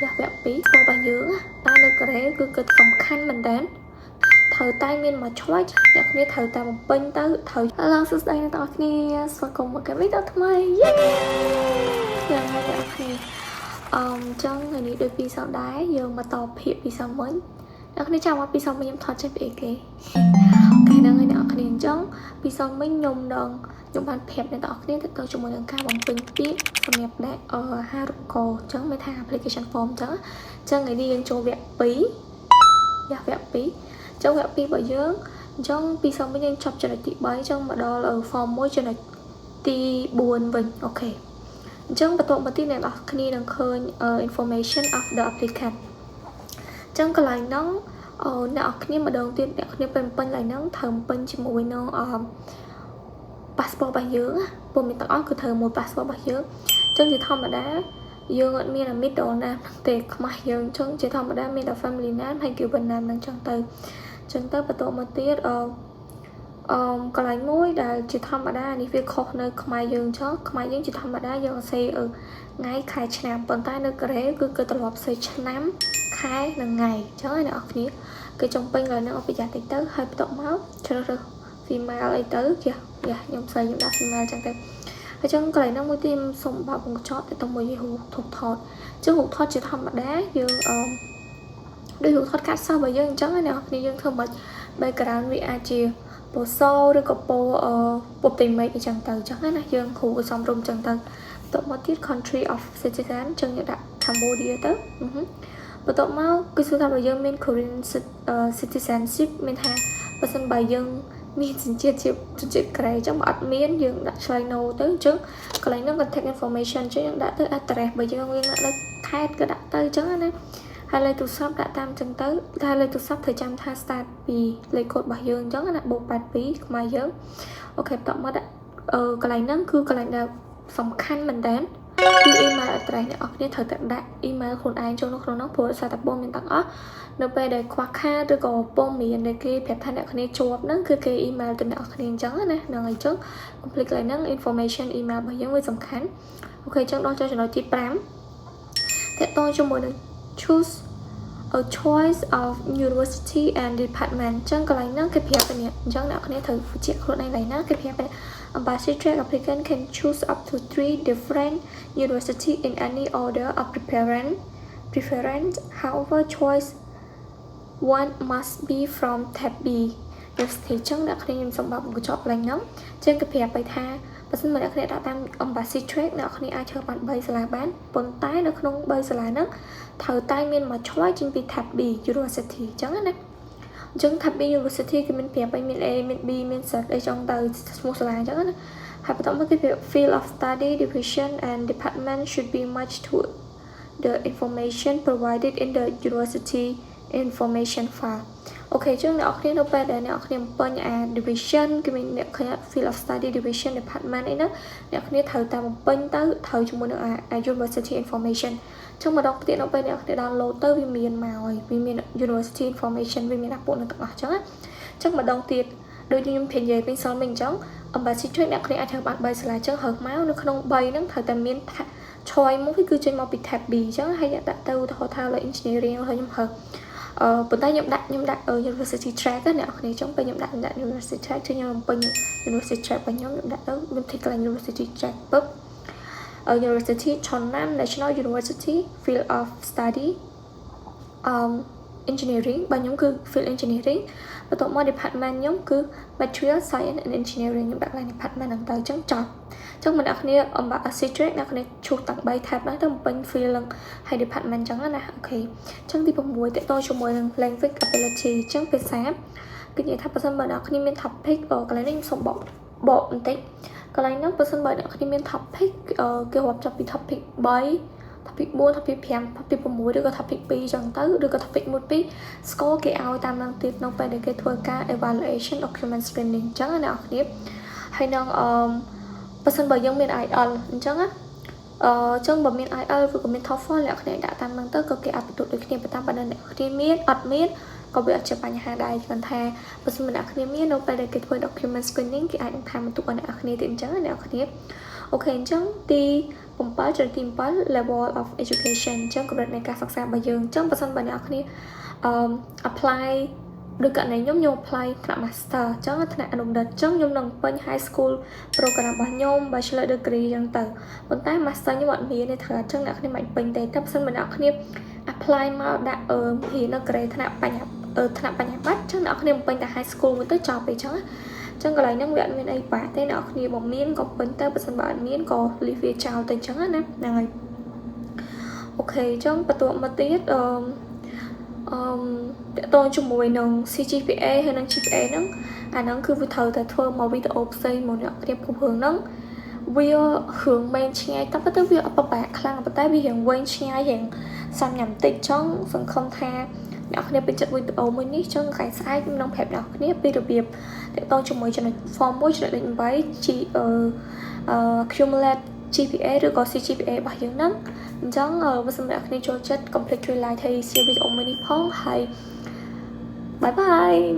យ៉ាវគ្គ2ស្ពរបស់យើងតែនៅកូរ៉េគឺគិតសំខាន់មែនតើត្រូវតែមានមកឆ្លើយអ្នកគ្នាត្រូវតែបំពេញទៅត្រូវឡើងសួស្ដីអ្នកទាំងអស់គ្នាស្វាគមន៍មកកាន់វីដេអូថ្មីយេយ៉ាងណាអ្នកគ្នាចឹងថ្ងៃនេះដូចពីសប្តាហ៍យើងមកតភាគពីសមិញអ្នកគ្នាចាំមកពីសមិញខ្ញុំថតចេះពីអីគេអូខេដល់ហើយអ្នកគ្នាអញ្ចឹងពីសមិញខ្ញុំបានប្រាប់អ្នកទាំងអស់គ្នាទៅជាមួយនឹងការបំពេញពាក្យសម្រាប់ដាក់ហារូបករណ៍អញ្ចឹងមានថា application form អញ្ចឹងថ្ងៃនេះយើងចូលវគ្គ2យ៉ាវគ្គ2ចូលវគ្គ2របស់យើងអញ្ចឹងពីសមិញយើងចប់ចំណុចទី3អញ្ចឹងមកដល់ form 1ចំណុចទី4វិញអូខេអញ្ចឹងបន្ទាប់មកទៀតអ្នកនរគ្នានឹងឃើញ information of the applicant អញ្ចឹងកន្លែងហ្នឹងអ្នកនរគ្នាម្ដងទៀតអ្នកគ្នាពេញកន្លែងហ្នឹងត្រូវពេញជាមួយនឹងpassport របស់យើងពុំមានទាំងអស់គឺត្រូវមួយ passport របស់យើងអញ្ចឹងជាធម្មតាយើងអត់មាន middle name ទេខ្មាស់យើងអញ្ចឹងជាធម្មតាមានតែ family name ហើយ given name ហ្នឹងអញ្ចឹងទៅបន្ទាប់មកទៀតកន្លែងមួយដែលជាធម្មតានេះវាខុសនៅខ្មែរយើងអញ្ចឹងខ្មែរយើងជាធម្មតាយើងអសេថ្ងៃខែឆ្នាំប៉ុន្តែនៅកូរ៉េគឺគេទ្រព្យសេឆ្នាំខែនិងថ្ងៃអញ្ចឹងអ្នកនរគ្នាគេចង់ពេញកន្លែងហ្នឹងអបិយាតិចទៅហើយបន្ទាប់មកជ្រើសរើស female អីទៅខ្ញុំស្អីខ្ញុំដាក់ female អញ្ចឹងទៅអញ្ចឹងកន្លែងហ្នឹងមួយទៀតសូមបើកបង្កចទៅមួយរូបថតអញ្ចឹងរូបថតជាធម្មតាយើងដូចរូបថតកាត់សោះរបស់យើងអញ្ចឹងណាអ្នកនរគ្នាយើងធ្វើមិន background វាអាចជាពណ៌សឬក៏ពណ៌ពណ៌ផ្ទៃមេឃអញ្ចឹងទៅអញ្ចឹងណាយើងគ្រូក៏សំរុំអញ្ចឹងទៅបន្ទាប់មកទៀត country of citizen អញ្ចឹងយើងដាក់ Cambodia ទៅបន្ទាប់មកគឺសួរថាបើយើងមាន Korean citizenship មានថាបើសិនបើយើងមានសញ្ជាតិជាសញ្ជាតិកូរ៉េអញ្ចឹងបើអត់មានយើងដាក់ឆ្លើយ no ទៅអញ្ចឹងកន្លែងហ្នឹង contact information អញ្ចឹងយើងដាក់ទៅ address បើយើងនៅខេត្តក៏ដាក់ទៅអញ្ចឹងណាហើយលេខទូរស័ព្ទដាក់តាមអញ្ចឹងទៅតែលេខទូរស័ព្ទត្រូវចាំថា start ពីលេខកូដរបស់យើងអញ្ចឹងណាបូក82ខ្មែរយើងអូខេបន្តមកដាក់កន្លែងហ្នឹងគឺកន្លែងដែលសំខាន់មែនតើគឺ email address អ្នកនរគ្នាត្រូវតែដាក់ email ខ្លួនឯងចូលនៅក្នុងនោះព្រោះសារតែព័ត៌មានទាំងអស់នៅពេលដែលខ្វះខាតឬក៏ព័ត៌មានដែលគេប្រាប់ថាអ្នកគ្នាជាប់ហ្នឹងគឺគេ email ទៅអ្នកនរគ្នាអញ្ចឹងណាហ្នឹងហើយអញ្ចឹង complete កន្លែងហ្នឹង information email របស់យើងវាសំខាន់អូខេអញ្ចឹងដល់ចូលចំណុចទី5តើតជាមួយនឹង choose a choice of university and department អញ្ចឹងកន្លែងហ្នឹងគេប្រាប់នេះអញ្ចឹងអ្នកគ្នាត្រូវបញ្ជាក់ខ្លួនឯងកន្លែងណាគេប្រាប់ Embassy track applicant can choose up to 3 different university in any order of preference however choice one must be from tab B university អញ្ចឹងអ្នកគ្នាខ្ញុំសូមបើកបញ្ចប់កន្លែងហ្នឹងអញ្ចឹងគេប្រាប់ទៅថាបើសិនមកអ្នកគ្នាដាក់តាម Embassy track អ្នកគ្នាអាចធ្វើបាន3សាលាបានប៉ុន្តែនៅក្នុង3សាលាហ្នឹងត្រូវតែមានមកឆ្លើយចេញពី tab B university អញ្ចឹងណាអញ្ចឹង tab B university គឺមានប្រាប់ឲ្យមាន A មាន B មាន Z អីចង់ទៅឈ្មោះសាលាអញ្ចឹងណាហើយបន្តមកគឺ field of study division and department should be matched to the information provided in the university information file អូខេចឹងអ្នកនរគ្នានៅពេលដែលអ្នកនរគ្នាបំពេញdivision គឺមានអ្នកឃើញ field of study division department អីហ្នឹងអ្នកគ្នាត្រូវតែបំពេញទៅត្រូវជាមួយនឹងuniversity information ចឹងម្ដងទៀតនៅពេលអ្នកគ្នា download ទៅវាមានមកហើយវាមាន university information វាមានអាពួកនឹងទាំងអស់ចឹងណាចឹងម្ដងទៀតដូចខ្ញុំនិយាយពីសិលមិញអញ្ចឹង Embassy track អ្នកគ្នាអាចធ្វើបាន3សាលាចឹងហើមកនៅក្នុង3ហ្នឹងត្រូវតែមានឆយមកគឺចេញមកពី tab B ចឹងហើយដាក់ទៅឧទាហរណ៍ថាលើ engineering ហើយខ្ញុំហើប៉ុន្តែខ្ញុំដាក់ university track ណាអ្នកគ្នាចឹងពេលខ្ញុំដាក់ university track ខ្ញុំបំពេញ university track របស់ខ្ញុំដាក់ទៅខ្ញុំធីកន្លែង university track ពឹបUniversity Chonnam National University Field of Study Engineering របស់ខ្ញុំគឺ Field Engineering បន្ទាប់មក Department ខ្ញុំគឺ Material Science and Engineering ខ្ញុំដាក់កន្លែង Department ហ្នឹងទៅអញ្ចឹងចប់អញ្ចឹងអ្នកគ្នា Embassy track អ្នកគ្នាឈូសទាំង3 tab ហ្នឹងទៅបំពេញ Field ហ្នឹងហើយ Department អញ្ចឹងណាអូខេអញ្ចឹងទី6តទៅជាមួយនឹង Language Ability អញ្ចឹងភាសាគឺនិយាយថាបើសិនបើអ្នកគ្នាមាន topic កន្លែងនេះខ្ញុំសូមបកបន្តិចកន្លែងហ្នឹងបើសិនបើអ្នកគ្នាមាន topic គេរាប់ចាប់ពី topic 3 topic 4 topic 5 topic 6ឬក៏ topic 2អញ្ចឹងទៅឬក៏ topic 1 2 score គេឲ្យតាមហ្នឹងទៀតនៅពេលដែលគេធ្វើការ evaluation document screening អញ្ចឹងណាអ្នកគ្នាហើយនឹងបើសិនបើយើងមាន IELTS អញ្ចឹងណាអញ្ចឹងបើមាន IELTS ឬក៏មាន TOEFL អ្នកគ្នាដាក់តាមហ្នឹងទៅក៏គេអាចបន្ទប់ដូចគ្នាប៉ុន្តែបើអ្នកគ្នាមានអត់មានក៏វាអត់ជាបញ្ហាដែរគ្រាន់ថាបើសិនអ្នកគ្នាមាននៅពេលដែលគេធ្វើ document screening គេអាចនឹងថាបន្ទប់អ្នកគ្នាទៀតអញ្ចឹងអ្នកគ្នា ok chẳng ti bấm bát cho team bát level of education chẳng có được này cả sắc sáng bây giờ chẳng bản thân bạn nào khi apply được cả này nhóm apply thằng master chẳng thằng anh đợt chẳng nhóm nâng bên high school program bao nhóm bachelor degree chẳng từ bên tay master như bọn mình này thằng chẳng nào khi mạnh bình tề thấp sân bạn nào khi apply mà đã thì nó cái thằng bạn bắt chẳng nào khi bên tại high school mới tới chọn về chẳng có lại năng lượng bên ấy bà thế nào khi bọn miếng có bên tay bản thân bạn miếng có livia chào tới chẳng á nè này ok chẳng bắt tụi mà tiết tôi chung mùi nâng CGPA hay nâng GPA nâng nâng cứ vui thờ tại thơ màu video xây một nợ đẹp phục hướng nâng vì hướng bên ngay tắp bắt tới việc ở bạc khăn bắt tay vì hiện quên ngay hiện xăm nhằm tịch trong phần không tha đó khi bên chất video mới ní trong cái sai nông hẹp đó khi bị được việc để tôi chung mùi cho nó form bối cho định bấy chỉ accumulate GPA rồi có CGPA bao nhiêu nâng chẳng bây giờ mình đã cho chất complete lại thì siêu video mới ní phong hay bye bye